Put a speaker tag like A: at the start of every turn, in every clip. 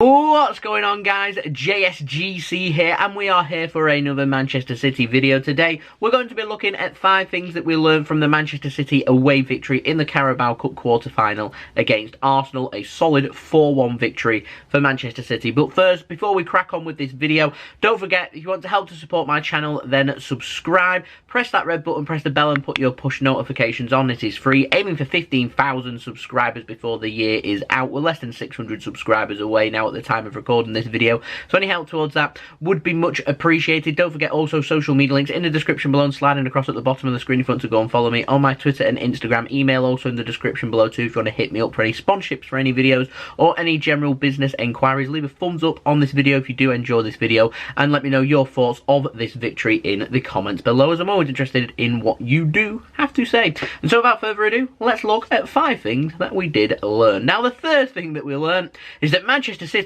A: What's going on, guys? JSGC here, and we are here for another Manchester City video. Today we're going to be looking at 5 things that we learned from the Manchester City away victory in the Carabao Cup quarter-final against Arsenal. A solid 4-1 victory for Manchester City. But first, before we crack on with this video, don't forget, if you want to help to support my channel, then subscribe, press that red button, press the bell and put your push notifications on. It is free, aiming for 15,000 subscribers before the year is out. We're less than 600 subscribers away now at the time of recording this video, so any help towards that would be much appreciated. Don't forget also social media links in the description below and sliding across at the bottom of the screen if you want to go and follow me on my Twitter and Instagram. Email also in the description below too if you want to hit me up for any sponsorships for any videos or any general business enquiries. Leave a thumbs up on this video if you do enjoy this video, and let me know your thoughts of this victory in the comments below, as I'm always interested in what you do have to say. And so without further ado, let's look at 5 things that we did learn. Now, the first thing that we learned is that Manchester City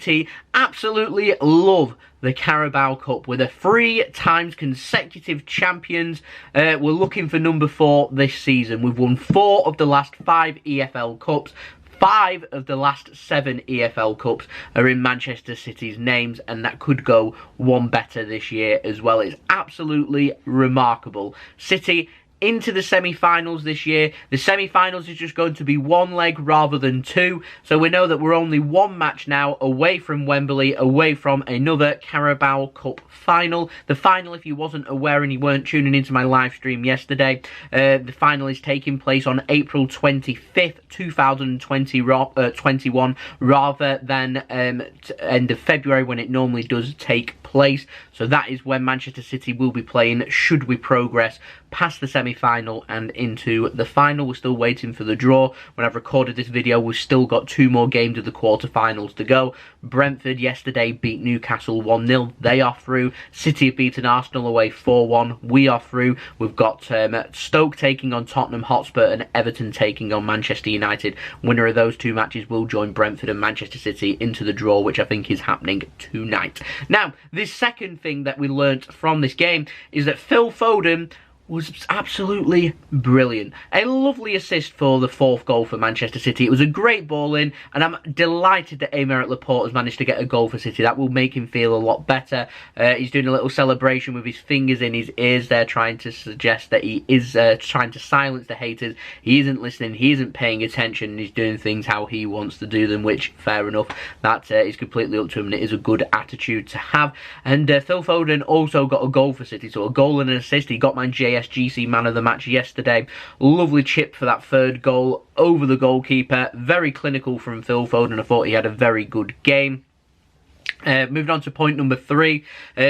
A: absolutely love the Carabao Cup. We're the 3 times consecutive champions. We're looking for number 4 this season. We've won 4 of the last 5 EFL Cups. 5 of the last 7 EFL Cups are in Manchester City's names, and that could go one better this year as well. It's absolutely remarkable. City into the semi-finals this year. The semi-finals is just going to be 1 leg rather than 2, so we know that we're only 1 match now away from Wembley, away from another Carabao Cup final. The final, if you wasn't aware and you weren't tuning into my live stream yesterday, the final is taking place on April 25th, 2021, rather than end of February when it normally does take place. So that is when Manchester City will be playing should we progress past the semi-final and into the final. We're still waiting for the draw. When I've recorded this video, we've still got 2 more games of the quarter-finals to go. Brentford yesterday beat Newcastle 1-0. They are through. City have beaten Arsenal away 4-1. We are through. We've got Stoke taking on Tottenham Hotspur and Everton taking on Manchester United. Winner of those 2 matches will join Brentford and Manchester City into the draw, which I think is happening tonight. Now, this second thing that we learnt from this game is that Phil Foden was absolutely brilliant. A lovely assist for the 4th goal for Manchester City. It was a great ball in, and I'm delighted that Aymeric Laporte has managed to get a goal for City. That will make him feel a lot better. He's doing a little celebration with his fingers in his ears there, trying to suggest that he is trying to silence the haters. He isn't listening, he isn't paying attention, and he's doing things how he wants to do them, which, fair enough, that is completely up to him, and it is a good attitude to have. And Phil Foden also got a goal for City, so a goal and an assist. He got my JSGC man of the match yesterday. Lovely chip for that 3rd goal over the goalkeeper. Very clinical from Phil Foden. I thought he had a very good game. Moving on to point number 3.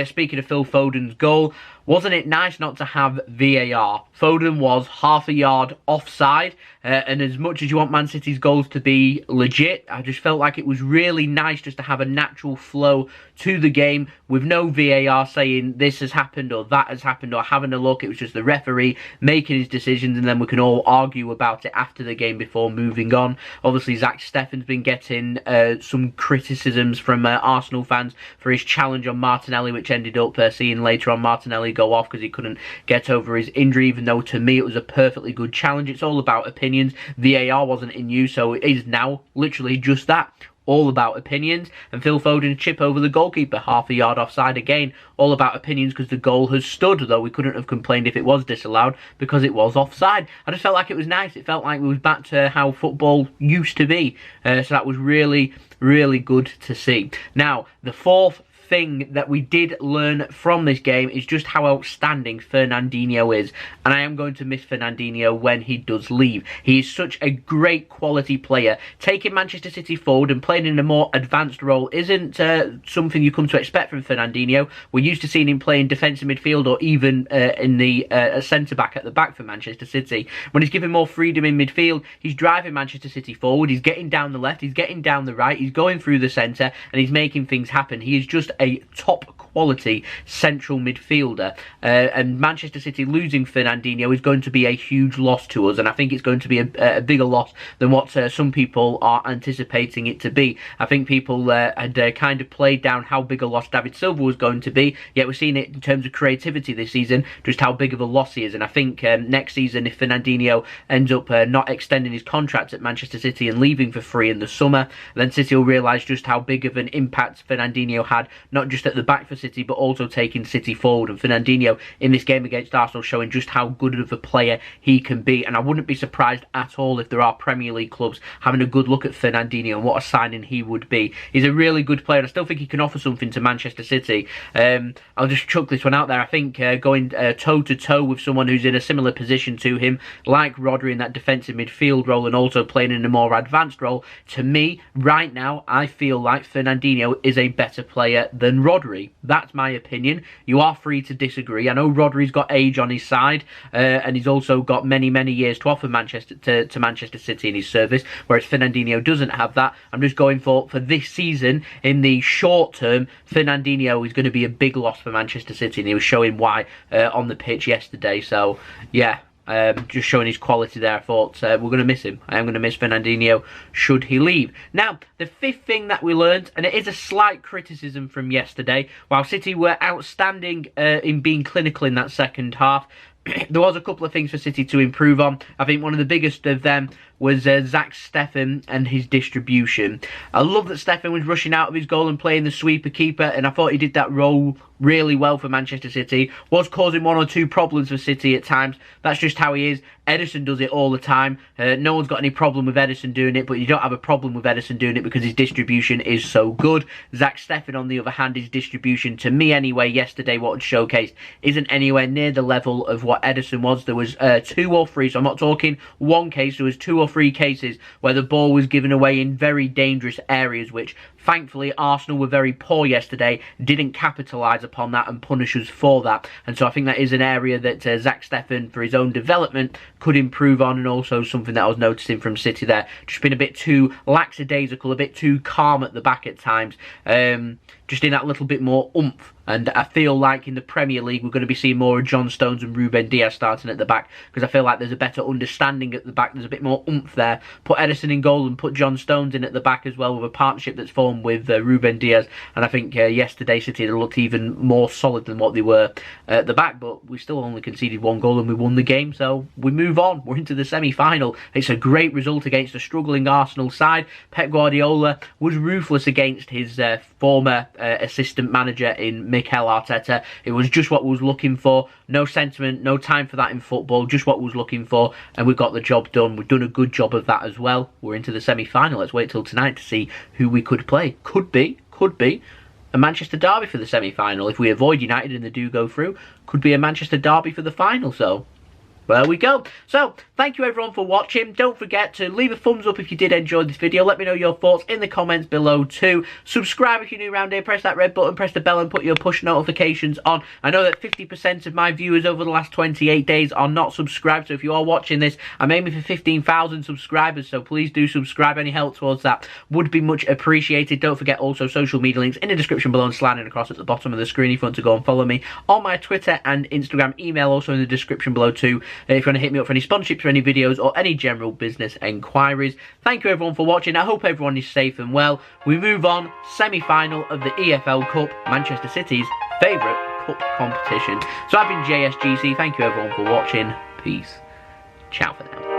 A: Speaking of Phil Foden's goal, wasn't it nice not to have VAR? Foden was half a yard offside, and as much as you want Man City's goals to be legit, I just felt like it was really nice just to have a natural flow to the game with no VAR saying this has happened or that has happened or having a look. It was just the referee making his decisions, and then we can all argue about it after the game before moving on. Obviously, Zach Steffen's been getting some criticisms from Arsenal fans for his challenge on Martinelli, which ended up seeing later on Martinelli go off because he couldn't get over his injury, even though to me it was a perfectly good challenge. It's all about opinions. VAR wasn't in use, so it is now literally just that. All about opinions. And Phil Foden chip over the goalkeeper, half a yard offside again. All about opinions because the goal has stood, though we couldn't have complained if it was disallowed because it was offside. I just felt like it was nice. It felt like we was back to how football used to be. So that was really, really good to see. Now, the 4th thing that we did learn from this game is just how outstanding Fernandinho is, and I am going to miss Fernandinho when he does leave. He is such a great quality player. Taking Manchester City forward and playing in a more advanced role isn't something you come to expect from Fernandinho. We're used to seeing him playing defensive midfield or even in the centre-back at the back for Manchester City. When he's given more freedom in midfield, he's driving Manchester City forward, he's getting down the left, he's getting down the right, he's going through the centre, and he's making things happen. He is just a top quality central midfielder. And Manchester City losing Fernandinho is going to be a huge loss to us, and I think it's going to be a bigger loss than what some people are anticipating it to be. I think people had kind of played down how big a loss David Silva was going to be, yet we're seeing it in terms of creativity this season, just how big of a loss he is. And I think next season, if Fernandinho ends up not extending his contract at Manchester City and leaving for free in the summer, then City will realise just how big of an impact Fernandinho had, not just at the back for City, but also taking City forward. And Fernandinho in this game against Arsenal showing just how good of a player he can be. And I wouldn't be surprised at all if there are Premier League clubs having a good look at Fernandinho and what a signing he would be. He's a really good player. I still think he can offer something to Manchester City. I'll just chuck this one out there. I think going toe-to-toe with someone who's in a similar position to him, like Rodri in that defensive midfield role and also playing in a more advanced role, to me, right now, I feel like Fernandinho is a better player than Rodri. That's my opinion. You are free to disagree. I know Rodri's got age on his side, and he's also got many, many years to offer to Manchester City in his service, whereas Fernandinho doesn't have that. I'm just going for this season, in the short term, Fernandinho is going to be a big loss for Manchester City, and he was showing why on the pitch yesterday. So, yeah. Just showing his quality there. I thought we're going to miss him. I am going to miss Fernandinho should he leave. Now, the fifth thing that we learned, and it is a slight criticism from yesterday, while City were outstanding in being clinical in that second half, there was a couple of things for City to improve on. I think one of the biggest of them was Zach Steffen and his distribution. I love that Steffen was rushing out of his goal and playing the sweeper keeper, and I thought he did that role really well for Manchester City. Was causing one or two problems for City at times. That's just how he is. Ederson does it all the time. No one's got any problem with Ederson doing it, but you don't have a problem with Ederson doing it because his distribution is so good. Zach Steffen, on the other hand, his distribution, to me anyway, yesterday, what was showcased, isn't anywhere near the level of what Ederson was. There was 2 or 3, so I'm not talking one case, there was 2 or 3 cases where the ball was given away in very dangerous areas, which thankfully Arsenal were very poor yesterday, didn't capitalise upon that and punish us for that. And so I think that is an area that Zach Steffen, for his own development, could improve on, and also something that I was noticing from City there. Just been a bit too lackadaisical, a bit too calm at the back at times. Just in that little bit more oomph. And I feel like in the Premier League we're going to be seeing more of John Stones and Ruben Dias starting at the back, because I feel like there's a better understanding at the back, there's a bit more oomph there. Put Ederson in goal and put John Stones in at the back as well, with a partnership that's formed with Ruben Dias, and I think yesterday City looked even more solid than what they were at the back, but we still only conceded 1 goal and we won the game, so we move on. We're into the semi-final. It's a great result against a struggling Arsenal side. Pep Guardiola was ruthless against his former assistant manager in Mikel Arteta. It was just what we was looking for. No sentiment, no time for that in football, just what we was looking for, and we got the job done. We've done a good job of that as well. We're into the semi-final. Let's wait till tonight to see who we could play. Could be a Manchester derby for the semi-final. If we avoid United and they do go through, could be a Manchester derby for the final. So there we go. So, thank you everyone for watching. Don't forget to leave a thumbs up if you did enjoy this video. Let me know your thoughts in the comments below too. Subscribe if you're new around here. Press that red button, press the bell and put your push notifications on. I know that 50% of my viewers over the last 28 days are not subscribed. So if you are watching this, I'm aiming for 15,000 subscribers. So please do subscribe. Any help towards that would be much appreciated. Don't forget also social media links in the description below and sliding across at the bottom of the screen if you want to go and follow me on my Twitter and Instagram. Email also in the description below too. If you want to hit me up for any sponsorships or any videos or any general business enquiries. Thank you everyone for watching. I hope everyone is safe and well. We move on. Semi-final of the EFL Cup, Manchester City's favourite cup competition. So I've been JSGC. Thank you everyone for watching. Peace. Ciao for now.